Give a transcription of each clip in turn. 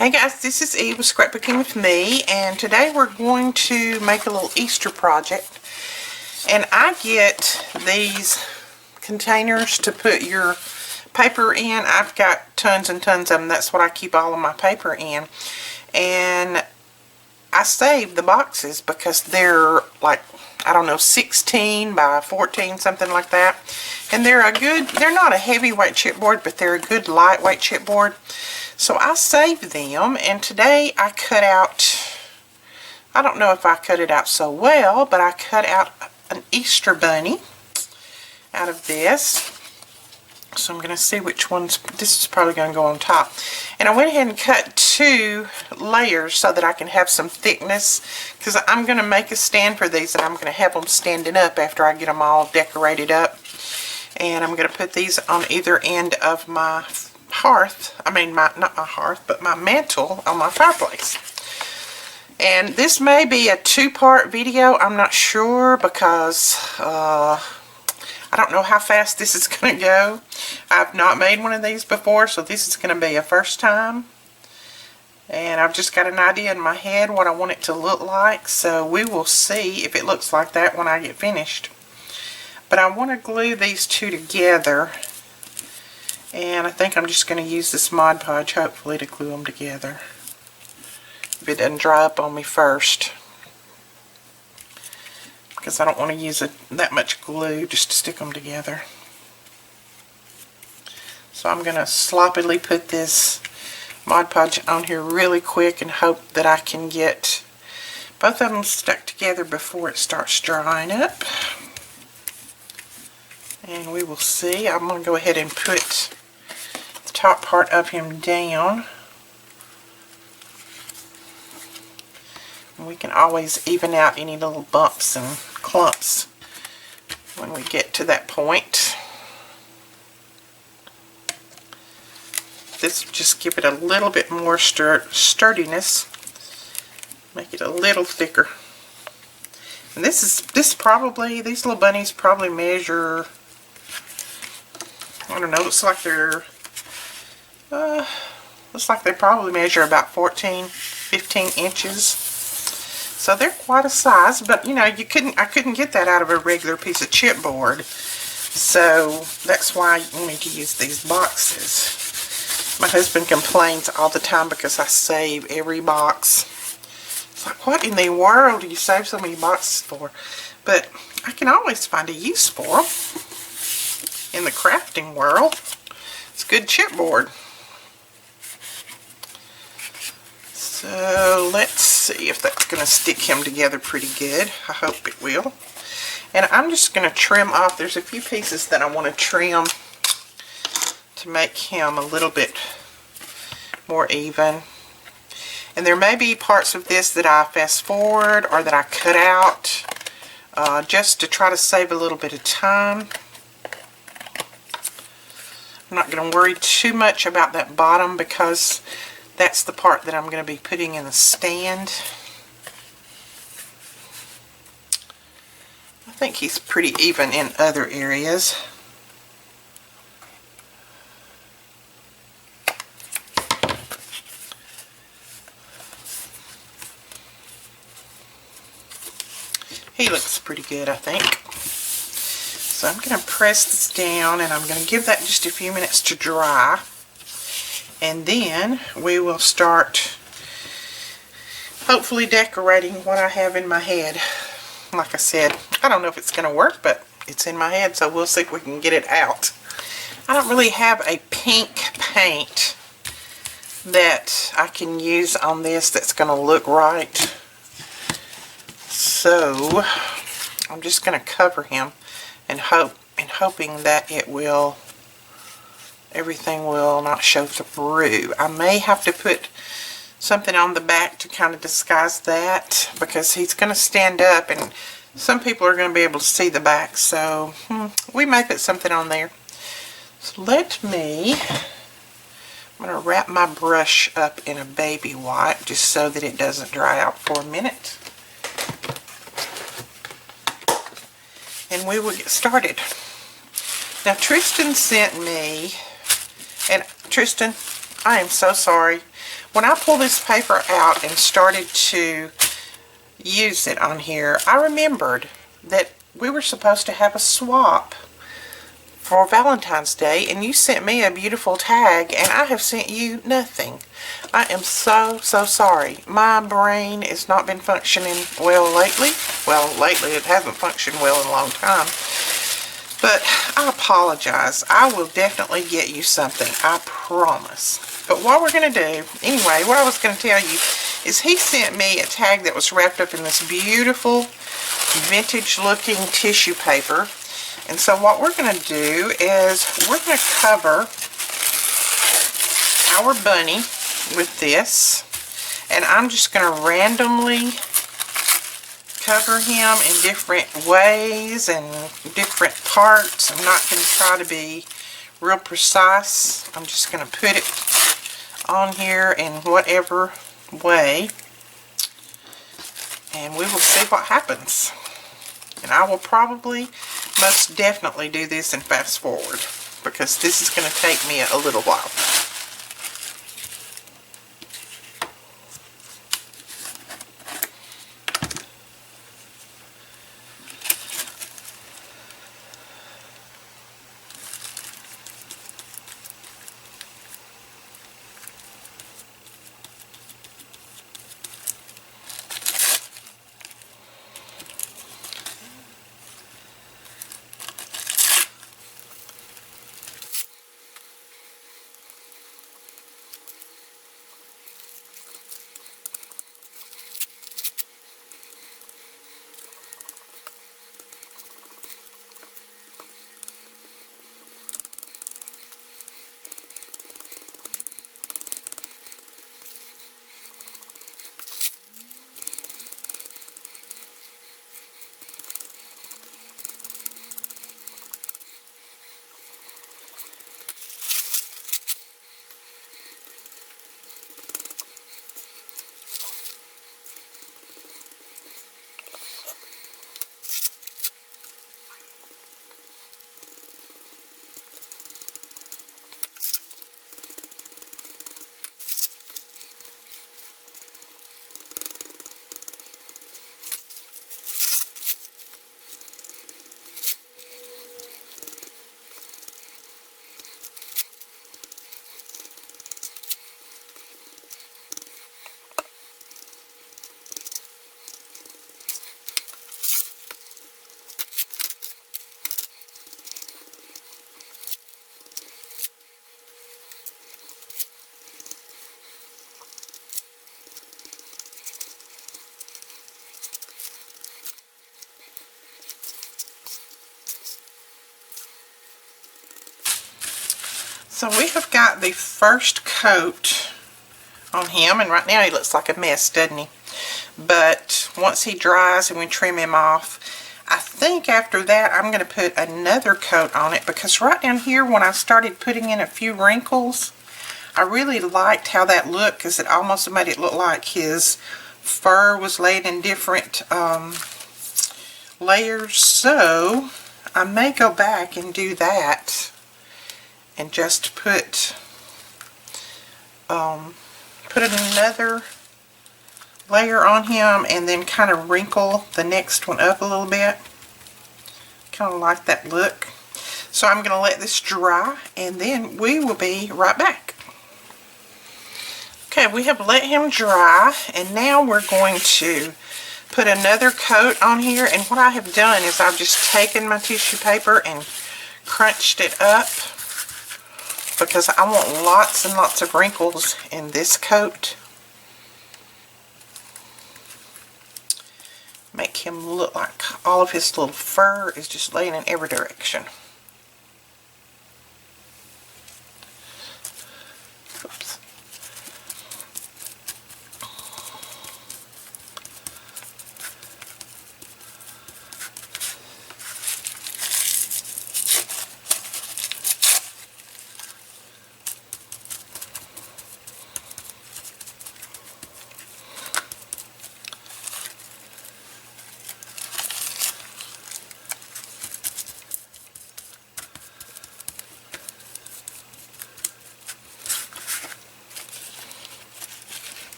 Hey guys, this is Eve with Scrapbooking with me, and today we're going to make a little Easter project. And I get these containers to put your paper in. I've got tons and tons of them. That's what I keep all of my paper in. And I save the boxes because they're like, I don't know, 16 by 14, something like that. And they're not a heavyweight chipboard, but they're a good lightweight chipboard. So I saved them, and today I cut out, I don't know if I cut it out so well, but I cut out an Easter bunny out of this. So I'm going to see which ones, this is probably going to go on top. And I went ahead and cut 2 layers so that I can have some thickness, because I'm going to make a stand for these, and I'm going to have them standing up after I get them all decorated up. And I'm going to put these on either end of my hearth, not my hearth, but my mantle on my fireplace. And this may be a 2-part video, I'm not sure, because I don't know how fast this is going to go. I've not made one of these before, so this is going to be a first time. And I've just got an idea in my head what I want it to look like, so we will see if it looks like that when I get finished. But I want to glue these 2 together. And I think I'm just going to use this Mod Podge, hopefully, to glue them together. If it doesn't dry up on me first. Because I don't want to use that much glue just to stick them together. So I'm going to sloppily put this Mod Podge on here really quick and hope that I can get both of them stuck together before it starts drying up. And we will see. I'm going to go ahead and put the top part of him down. And we can always even out any little bumps and clumps when we get to that point. This will just give it a little bit more sturdiness. Make it a little thicker. And these little bunnies probably measure, I don't know, looks like they probably measure about 15 inches. So they're quite a size, but you know, I couldn't get that out of a regular piece of chipboard. So that's why you need to use these boxes. My husband complains all the time because I save every box. It's like, what in the world do you save so many boxes for? But I can always find a use for them in the crafting world. It's good chipboard. So let's see if that's going to stick him together pretty good. I hope it will. And I'm just going to trim off. There's a few pieces that I want to trim to make him a little bit more even. And there may be parts of this that I fast forward or that I cut out just to try to save a little bit of time. I'm not going to worry too much about that bottom because that's the part that I'm going to be putting in the stand. I think he's pretty even in other areas. He looks pretty good, I think. So I'm going to press this down, and I'm going to give that just a few minutes to dry. And then we will start hopefully decorating what I have in my head. Like I said, I don't know if it's going to work, but it's in my head, so we'll see if we can get it out. I don't really have a pink paint that I can use on this that's going to look right. So I'm just going to cover him and hoping that everything will not show through. I may have to put something on the back to kind of disguise that because he's going to stand up and some people are going to be able to see the back. So we may put something on there. So I'm going to wrap my brush up in a baby wipe just so that it doesn't dry out for a minute. And we will get started. Now Tristan sent me, and Tristan, I am so sorry. When I pulled this paper out and started to use it on here, I remembered that we were supposed to have a swap for Valentine's Day, and you sent me a beautiful tag, and I have sent you nothing. I am so sorry. My brain has not been functioning well lately. Well, lately it hasn't functioned well in a long time. But I apologize. I will definitely get you something. I promise. But what we're going to do, anyway, what I was going to tell you is he sent me a tag that was wrapped up in this beautiful vintage looking tissue paper. And so what we're going to do is we're going to cover our bunny with this. And I'm just going to randomly cover him in different ways and different parts. I'm not going to try to be real precise. I'm just going to put it on here in whatever way, and we will see what happens. And I will probably most definitely do this and fast forward, because this is going to take me a little while. So we have got the first coat on him, and right now he looks like a mess, doesn't he? But once he dries and we trim him off, I think after that I'm going to put another coat on it, because right down here when I started putting in a few wrinkles, I really liked how that looked, because it almost made it look like his fur was laid in different layers. So I may go back and do that and just put another layer on him, and then kind of wrinkle the next one up a little bit. Kind of like that look. So I'm going to let this dry, and then we will be right back. Okay, we have let him dry, and now we're going to put another coat on here. And what I have done is I've just taken my tissue paper and crunched it up, because I want lots and lots of wrinkles in this coat. Make him look like all of his little fur is just laying in every direction. Oops.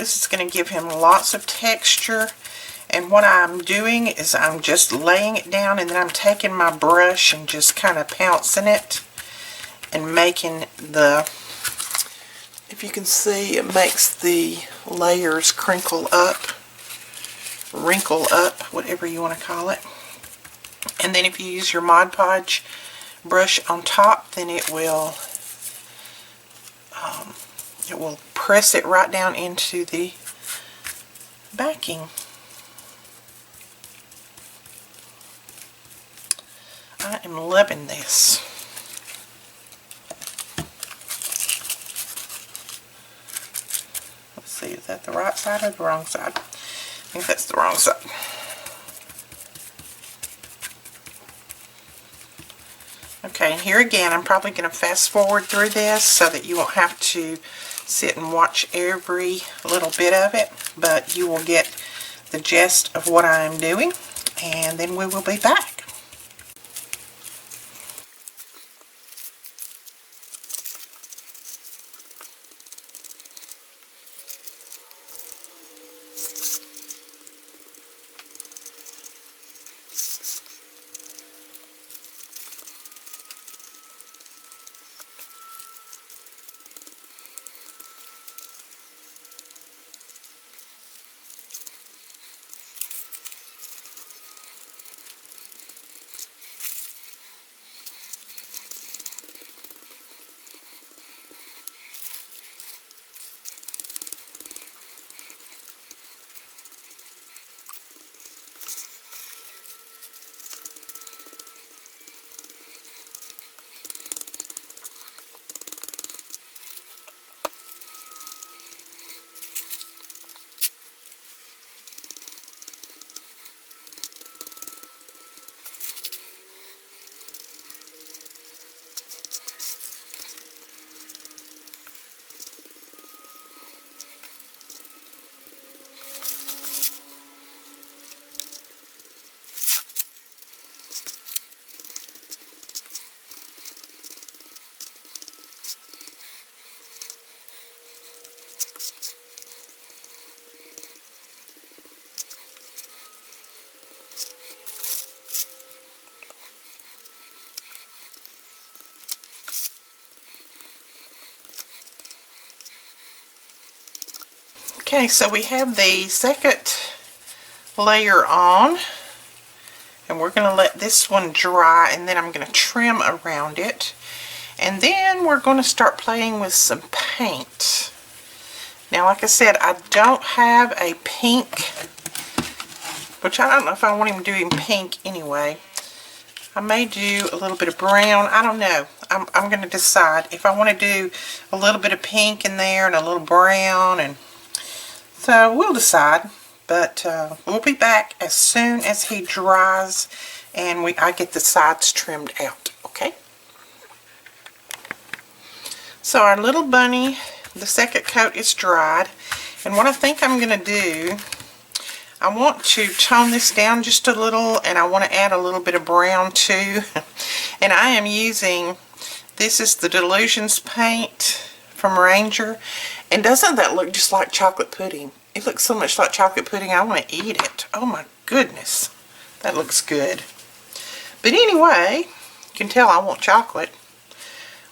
This is going to give him lots of texture. And what I'm doing is I'm just laying it down, and then I'm taking my brush and just kind of pouncing it and making the, if you can see, it makes the layers crinkle up, wrinkle up, whatever you want to call it. And then if you use your Mod Podge brush on top, then it will press it right down into the backing. I am loving this. Let's see, is that the right side or the wrong side? I think that's the wrong side. Okay, and here again, I'm probably going to fast forward through this so that you won't have to sit and watch every little bit of it, but you will get the gist of what I'm doing, and then we will be back. Okay, so we have the second layer on, and we're going to let this one dry, and then I'm going to trim around it, and then we're going to start playing with some paint. Now, like I said, I don't have a pink, which I don't know if I want him doing pink anyway. I may do a little bit of brown. I don't know. I'm going to decide if I want to do a little bit of pink in there and a little brown, and so we'll decide. But we'll be back as soon as he dries and I get the sides trimmed out. Okay. So our little bunny, the second coat is dried, and what I think I'm going to do, I want to tone this down just a little, and I want to add a little bit of brown too. And I am using, this is the Delusions paint from Ranger, and doesn't that look just like chocolate pudding? It looks so much like chocolate pudding, I want to eat it. Oh my goodness, that looks good. But anyway, you can tell I want chocolate.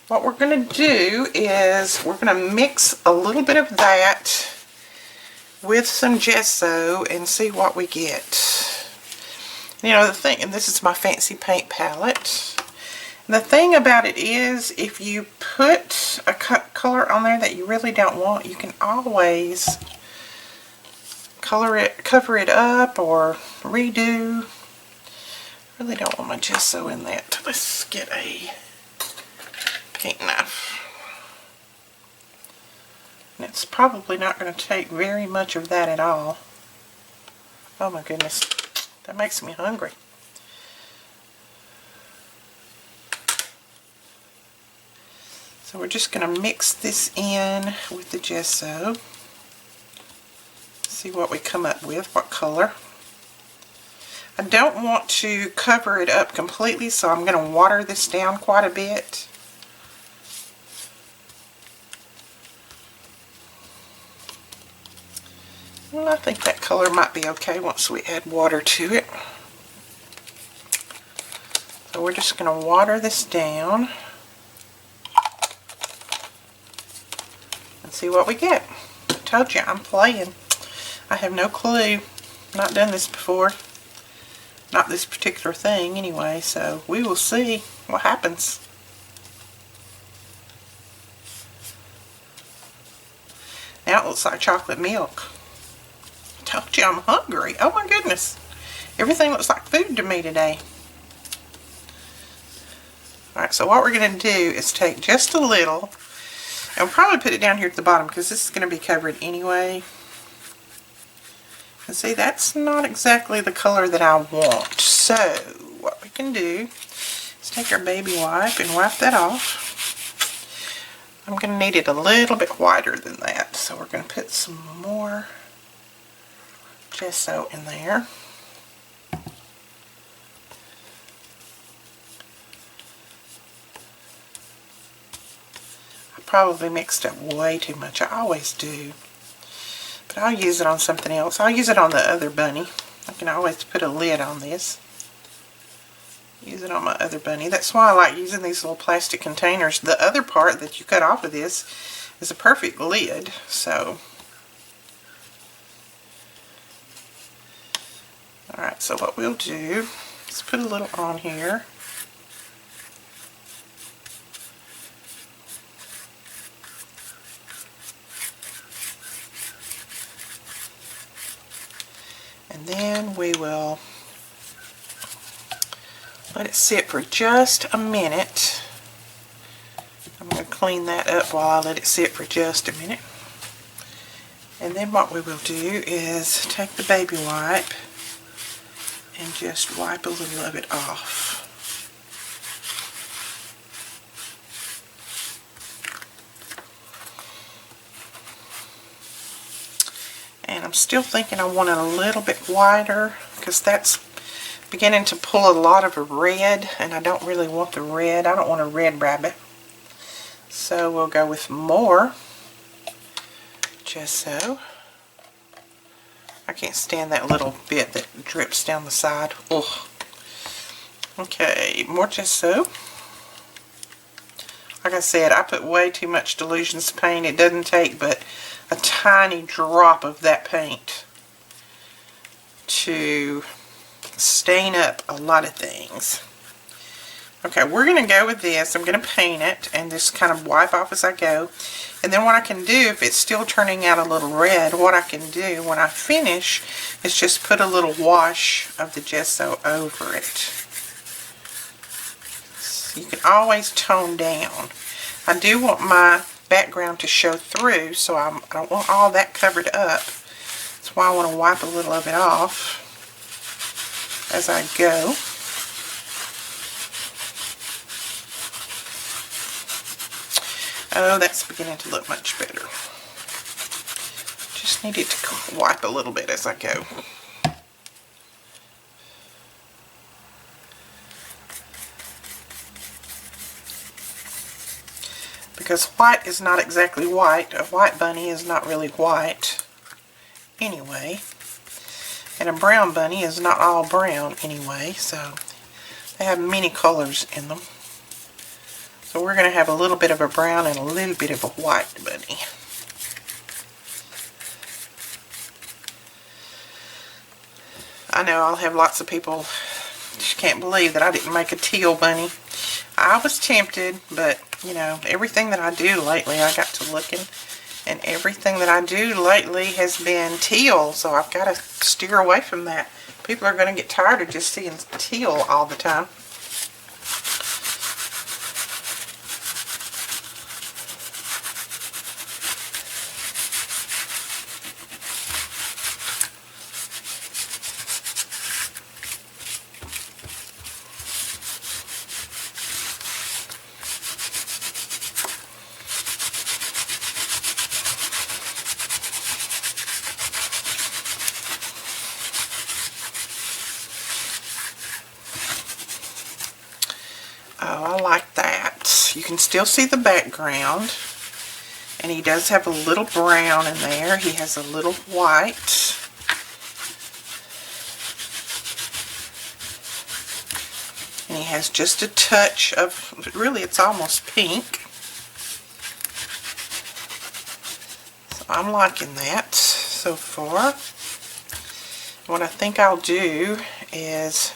What we're going to do is we're going to mix a little bit of that with some gesso and see what we get. You know, the thing, and this is my fancy paint palette. And the thing about it is, if you put a color on there that you really don't want, you can always color it, cover it up, or redo. I really don't want my gesso in that. Let's get a paint knife. And it's probably not going to take very much of that at all. Oh my goodness, that makes me hungry. So we're just going to mix this in with the gesso. See what we come up with, what color. I don't want to cover it up completely, so I'm going to water this down quite a bit. Well, I think that color might be okay once we add water to it. So we're just going to water this down and see what we get. I told you, I'm playing. I have no clue. Not done this before. Not this particular thing anyway, so we will see what happens. Now it looks like chocolate milk. I told you I'm hungry. Oh my goodness. Everything looks like food to me today. Alright, so what we're going to do is take just a little, and we'll probably put it down here at the bottom because this is going to be covered anyway. And see, that's not exactly the color that I want. So, what we can do is take our baby wipe and wipe that off. I'm going to need it a little bit whiter than that, so we're going to put some more gesso in there. I probably mixed up way too much. I always do. But I'll use it on something else. I'll use it on the other bunny. I can always put a lid on this. Use it on my other bunny. That's why I like using these little plastic containers. The other part that you cut off of this is a perfect lid. So, alright, so what we'll do is put a little on here. And then we will let it sit for just a minute. I'm going to clean that up while I let it sit for just a minute. And then what we will do is take the baby wipe and just wipe a little of it off. And I'm still thinking I want it a little bit whiter because that's beginning to pull a lot of a red, and I don't really want the red. I don't want a red rabbit. So we'll go with more gesso. I can't stand that little bit that drips down the side. Ugh. Okay, more gesso. Like I said, I put way too much Delusions paint. It doesn't take but a tiny drop of that paint to stain up a lot of things. Okay, we're going to go with this. I'm going to paint it and just kind of wipe off as I go. And then what I can do, if it's still turning out a little red, what I can do when I finish is just put a little wash of the gesso over it. So you can always tone down. I do want my background to show through, so I don't want all that covered up. That's why I want to wipe a little of it off as I go. Oh, that's beginning to look much better. Just need it to wipe a little bit as I go. Because white is not exactly white. A white bunny is not really white anyway. And a brown bunny is not all brown anyway, so they have many colors in them. So we're going to have a little bit of a brown and a little bit of a white bunny. I know I'll have lots of people just can't believe that I didn't make a teal bunny. I was tempted, but you know, everything that I do lately, I got to looking, and everything that I do lately has been teal, so I've got to steer away from that. People are going to get tired of just seeing teal all the time. Oh, I like that. You can still see the background. And he does have a little brown in there. He has a little white. has just a touch of, really it's almost pink. So I'm liking that so far. What I think I'll do is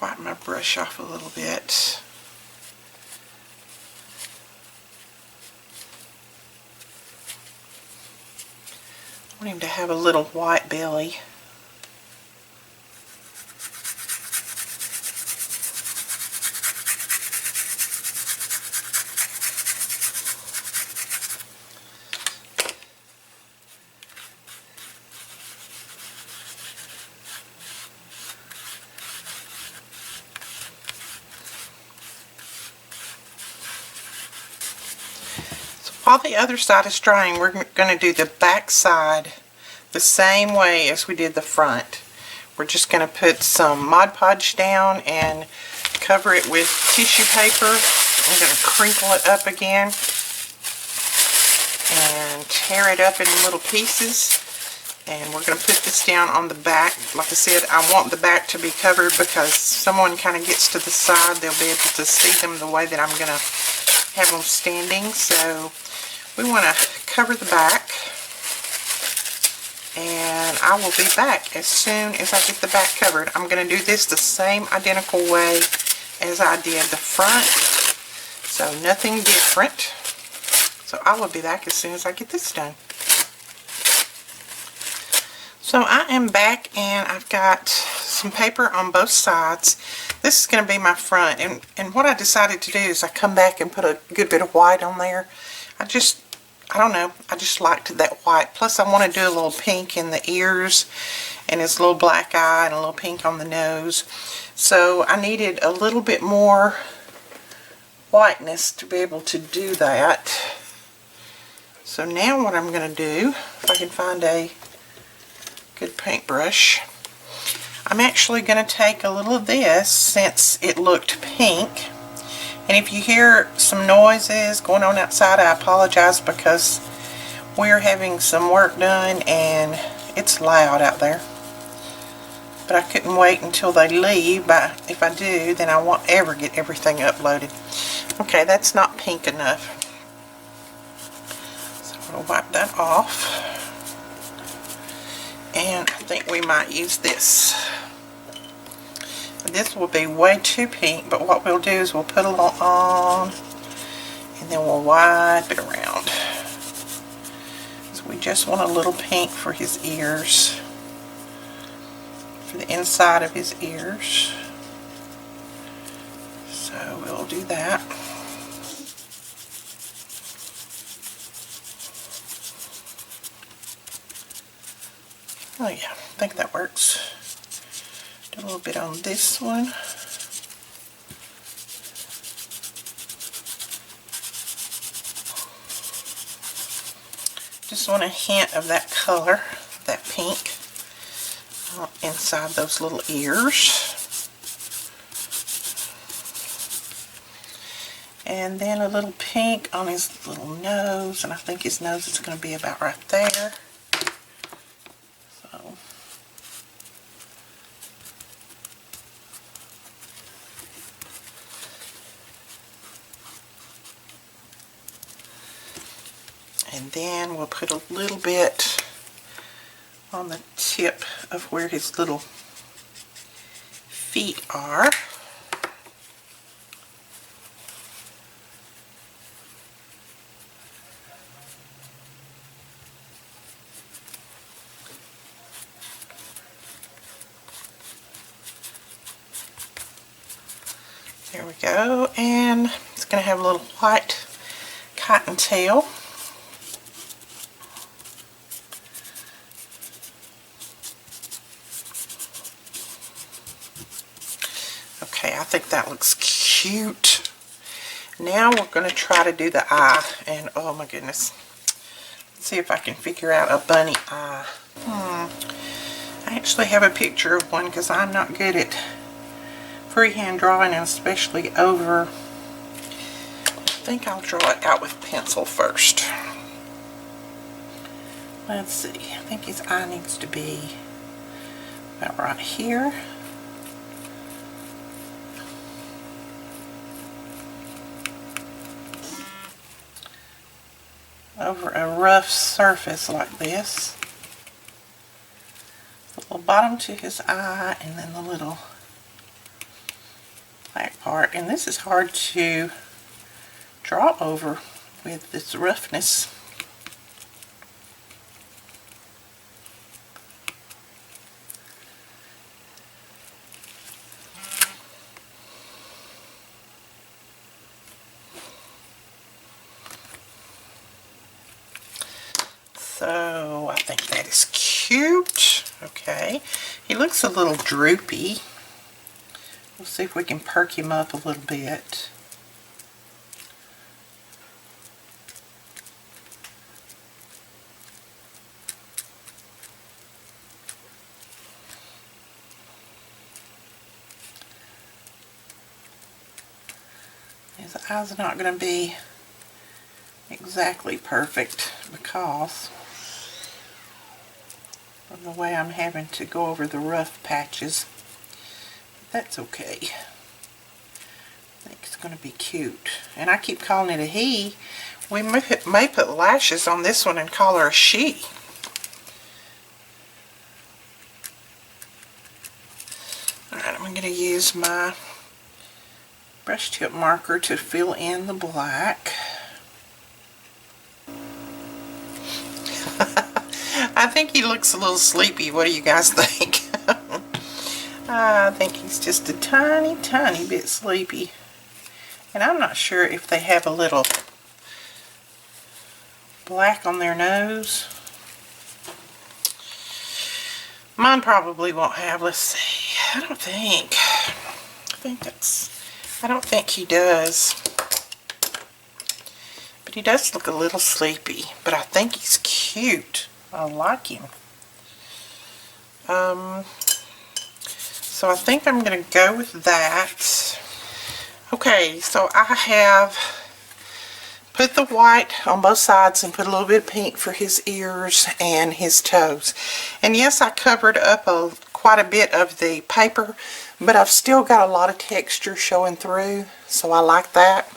wipe my brush off a little bit. I want him to have a little white belly. While the other side is drying, we're going to do the back side the same way as we did the front. We're just going to put some Mod Podge down and cover it with tissue paper. I'm going to crinkle it up again and tear it up in little pieces. And we're going to put this down on the back. Like I said, I want the back to be covered because someone kind of gets to the side, they'll be able to see them the way that I'm going to have them standing. So we want to cover the back, and I will be back as soon as I get the back covered. I'm going to do this the same identical way as I did the front, so nothing different. So I will be back as soon as I get this done. So I am back, and I've got some paper on both sides. This is going to be my front, and what I decided to do is I come back and put a good bit of white on there. I don't know, I just liked that white. Plus I want to do a little pink in the ears and his little black eye and a little pink on the nose. So I needed a little bit more whiteness to be able to do that. So now what I'm going to do, if I can find a good paintbrush, I'm actually going to take a little of this since it looked pink. And if you hear some noises going on outside, I apologize because we're having some work done and it's loud out there. But I couldn't wait until they leave, but if I do, then I won't ever get everything uploaded. Okay, that's not pink enough. So I'm going to wipe that off. And I think we might use this. This will be way too pink, but what we'll do is we'll put a little on and then we'll wipe it around. So we just want a little pink for his ears, for the inside of his ears. So we'll do that. Oh yeah, I think that works. A little bit on this one. Just want a hint of that color, that pink, inside those little ears. And then a little pink on his little nose, and I think his nose is going to be about right there. And then we'll put a little bit on the tip of where his little feet are. There we go, and it's going to have a little white cottontail. Okay, I think that looks cute. Now we're going to try to do the eye, and oh my goodness, let's see if I can figure out a bunny eye. I actually have a picture of one because I'm not good at freehand drawing, and especially over. I think I'll draw it out with pencil first. Let's see, I think his eye needs to be about right here. over a rough surface like this. The little bottom to his eye and then the little black part. And this is hard to draw over with this roughness. So I think that is cute. Okay, he looks a little droopy. We'll see if we can perk him up a little bit. His eyes are not going to be exactly perfect because of the way I'm having to go over the rough patches. But that's okay. I think it's going to be cute. And I keep calling it a he. We may put lashes on this one and call her a she. Alright, I'm going to use my brush tip marker to fill in the black. I think he looks a little sleepy. What do you guys think? I think he's just a tiny, tiny bit sleepy. And I'm not sure if they have a little black on their nose. Mine probably won't have. Let's see. I don't think he does. But he does look a little sleepy. But I think he's cute. I like him. So I think I'm going to go with that. Okay, so I have put the white on both sides and put a little bit of pink for his ears and his toes. And yes, I covered up quite a bit of the paper, but I've still got a lot of texture showing through, so I like that.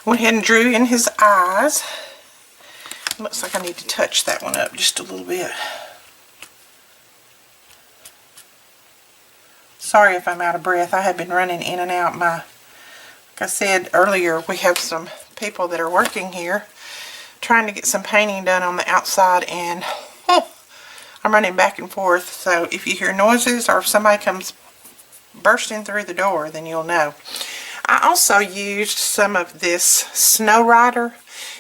Went ahead and drew in his eyes. Looks like I need to touch that one up just a little bit. Sorry if I'm out of breath. I have been running in and out. Like I said earlier, we have some people that are working here trying to get some painting done on the outside, and I'm running back and forth. So if you hear noises or if somebody comes bursting through the door, then you'll know. I also used some of this Snow Rider.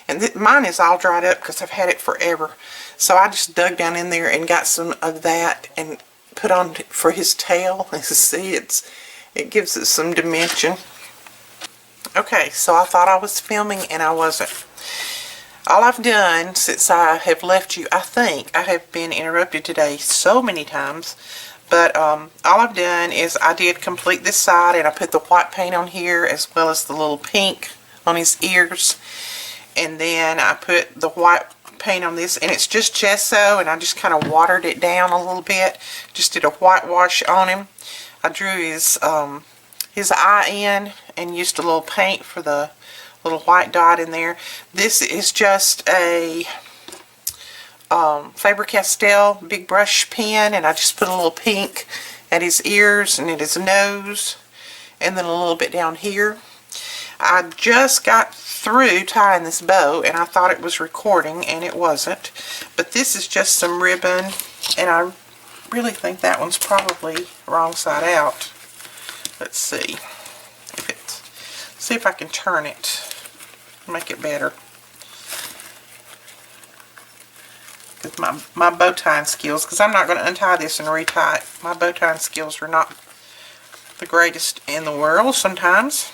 And mine is all dried up because I've had it forever. So I just dug down in there and got some of that and put on for his tail. As you see, it gives it some dimension. Okay, so I thought I was filming and I wasn't. All I've done since I have left you, I think I have been interrupted today so many times. But all I've done is I did complete this side and I put the white paint on here as well as the little pink on his ears. And then I put the white paint on this, and it's just gesso, and I just kind of watered it down a little bit. Just did a whitewash on him. I drew his eye in and used a little paint for the little white dot in there. This is just a Faber-Castell big brush pen, and I just put a little pink at his ears and at his nose, and then a little bit down here. I just got through tying this bow and I thought it was recording and it wasn't, but this is just some ribbon, and I really think that one's probably wrong side out. Let's see if I can turn it, make it better, because my bow tying skills, because I'm not going to untie this and retie it. My bow tying skills are not the greatest in the world sometimes.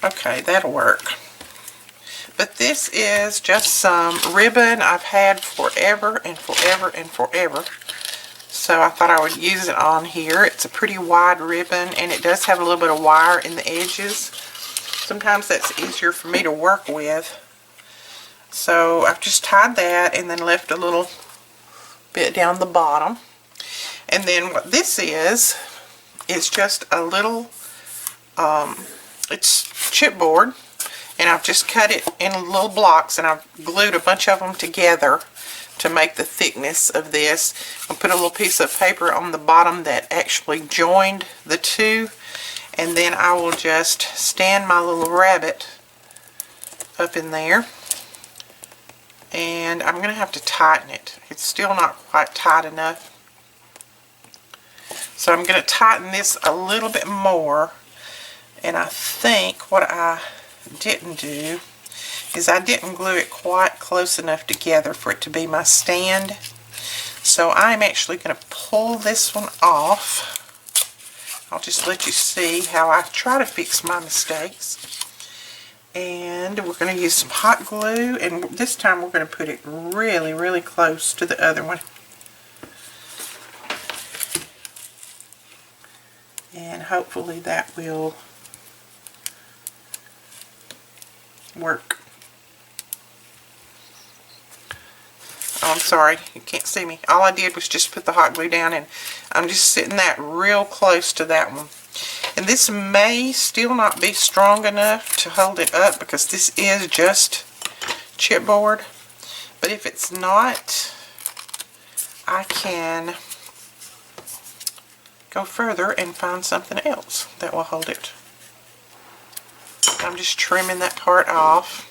Okay, that'll work. But this is just some ribbon I've had forever and forever and forever. So I thought I would use it on here. It's a pretty wide ribbon, and it does have a little bit of wire in the edges. Sometimes that's easier for me to work with. So I've just tied that and then left a little bit down the bottom. And then what this is just a little, it's chipboard, And I've just cut it in little blocks, and I've glued a bunch of them together to make the thickness of this. I'll put a little piece of paper on the bottom that actually joined the two, and then I will just stand my little rabbit up in there, and I'm going to have to tighten it. It's still not quite tight enough. So I'm going to tighten this a little bit more, and I think what I didn't do is I didn't glue it quite close enough together for it to be my stand. So I'm actually going to pull this one off. I'll just let you see how I try to fix my mistakes. And we're going to use some hot glue, and this time we're going to put it really, really close to the other one. And hopefully that will work. Oh, I'm sorry, you can't see me. All I did was just put the hot glue down, and I'm just sitting that real close to that one. And this may still not be strong enough to hold it up because this is just chipboard. But if it's not, I can go further and find something else that will hold it. I'm just trimming that part off.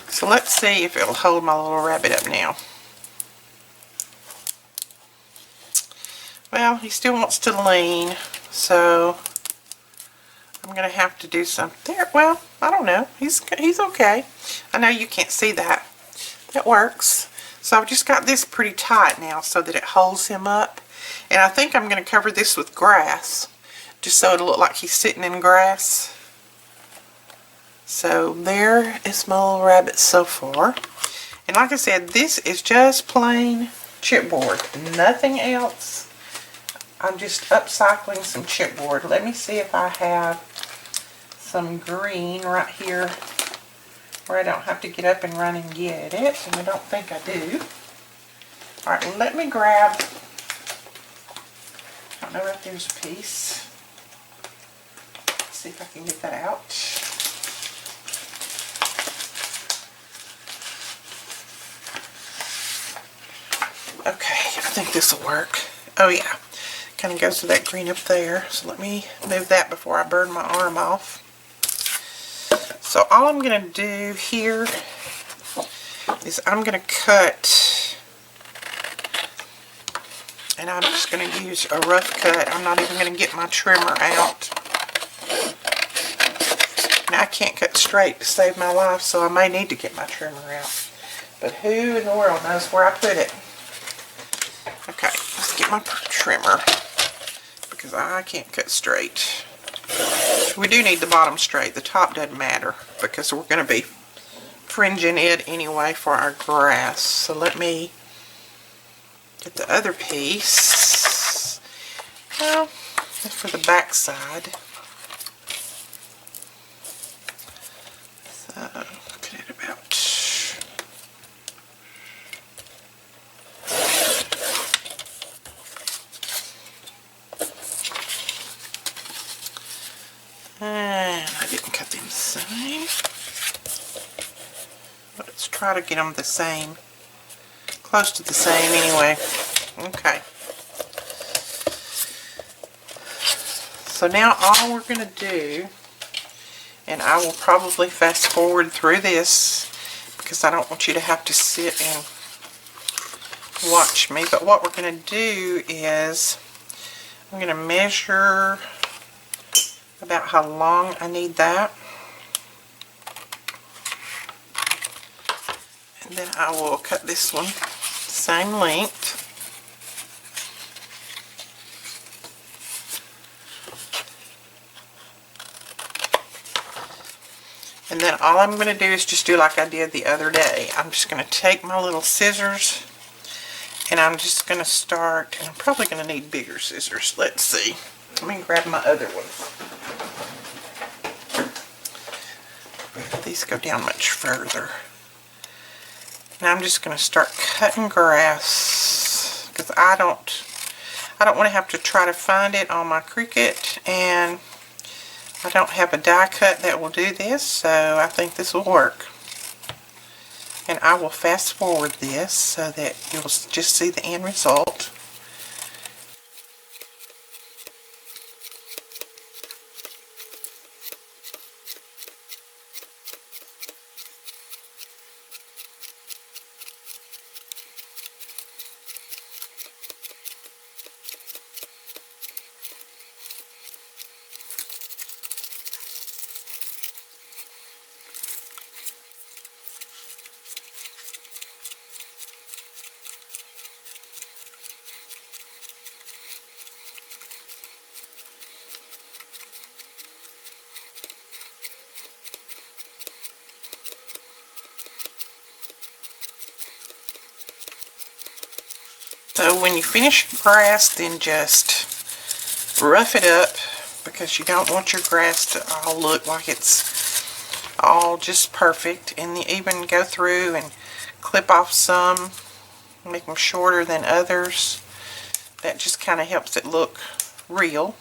So let's see if it'll hold my little rabbit up now. Well, he still wants to lean, so I'm going to have to do something there. Well, I don't know. He's okay. I know you can't see that. That works. So I've just got this pretty tight now so that it holds him up. And I think I'm going to cover this with grass, just so it'll look like he's sitting in grass. So there is my little rabbit so far. And like I said, this is just plain chipboard, nothing else. I'm just upcycling some chipboard. Let me see if I have some green right here where I don't have to get up and run and get it. And I don't think I do. Alright, let me grab, I don't know if there's a piece. Let's see if I can get that out. Okay, I think this will work. Oh yeah. Kind of goes to that green up there, so let me move that before I burn my arm off. So all I'm going to do here is I'm going to cut, and I'm just going to use a rough cut. I'm not even going to get my trimmer out. Now I can't cut straight to save my life, so I may need to get my trimmer out. But who in the world knows where I put it? Okay, let's get my trimmer, because I can't cut straight. We do need the bottom straight. The top doesn't matter because we're going to be fringing it anyway for our grass. So let me get the other piece. Well, that's for the back side. So look at it about. And I didn't cut them the same. But let's try to get them the same. Close to the same anyway. Okay. So now all we're going to do, and I will probably fast forward through this because I don't want you to have to sit and watch me. But what we're going to do is I'm going to measure about how long I need that, and then I will cut this one same length. And then all I'm going to do is just do like I did the other day. I'm just going to take my little scissors, and I'm just going to start, and I'm probably going to need bigger scissors. Let's see. Let me grab my other ones. These go down much further. Now I'm just going to start cutting grass because I don't want to have to try to find it on my Cricut, and I don't have a die cut that will do this, so I think this will work. And I will fast forward this so that you'll just see the end result. So when you finish your grass, then just rough it up, because you don't want your grass to all look like it's all just perfect. And you even go through and clip off some, make them shorter than others. That just kind of helps it look real.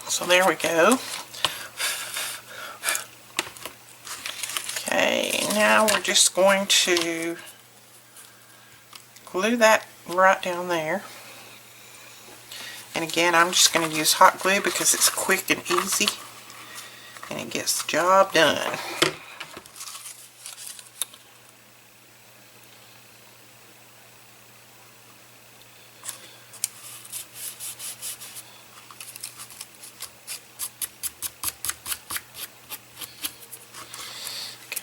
So there we go. Okay, now we're just going to glue that right down there. And again, I'm just going to use hot glue because it's quick and easy and it gets the job done.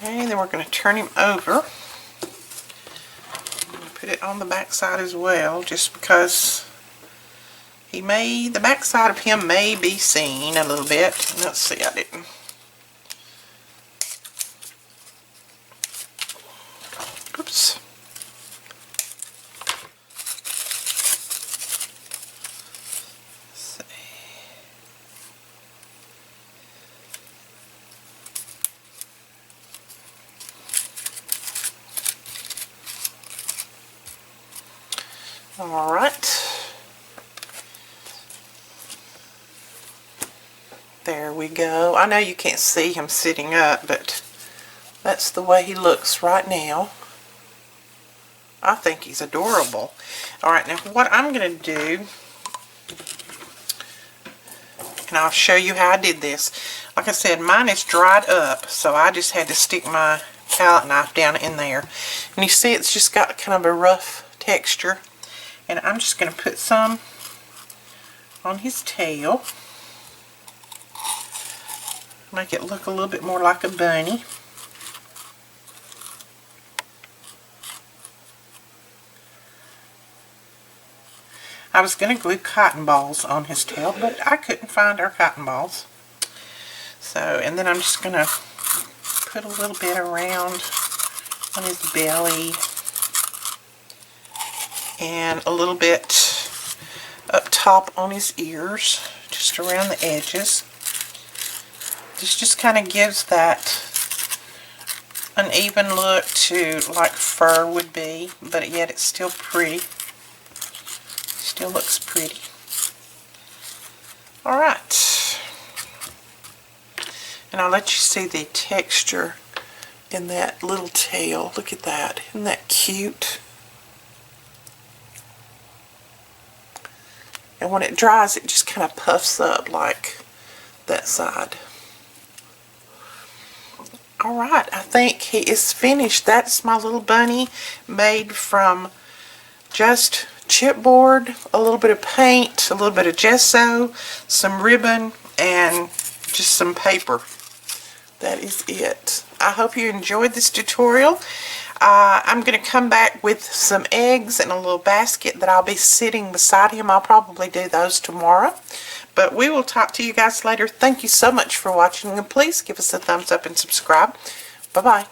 Okay, then we're going to turn him over. Put it on the back side as well, just because the back side of him may be seen a little bit. Let's see, I didn't. Oops. Alright, there we go. I know you can't see him sitting up, but that's the way he looks right now. I think he's adorable. Alright, now what I'm going to do, and I'll show you how I did this. Like I said, mine is dried up, so I just had to stick my palette knife down in there. And you see it's just got kind of a rough texture. And I'm just going to put some on his tail. Make it look a little bit more like a bunny. I was going to glue cotton balls on his tail, but I couldn't find our cotton balls. So, and then I'm just going to put a little bit around on his belly. And a little bit up top on his ears, just around the edges. This just kind of gives that uneven look to like fur would be, but yet it's still pretty. Still looks pretty. Alright. And I'll let you see the texture in that little tail. Look at that. Isn't that cute? And when it dries, it just kind of puffs up like that side. Alright, I think he is finished. That's my little bunny made from just chipboard, a little bit of paint, a little bit of gesso, some ribbon, and just some paper. That is it. I hope you enjoyed this tutorial. I'm going to come back with some eggs and a little basket that I'll be sitting beside him. I'll probably do those tomorrow. But we will talk to you guys later. Thank you so much for watching, and please give us a thumbs up and subscribe. Bye-bye.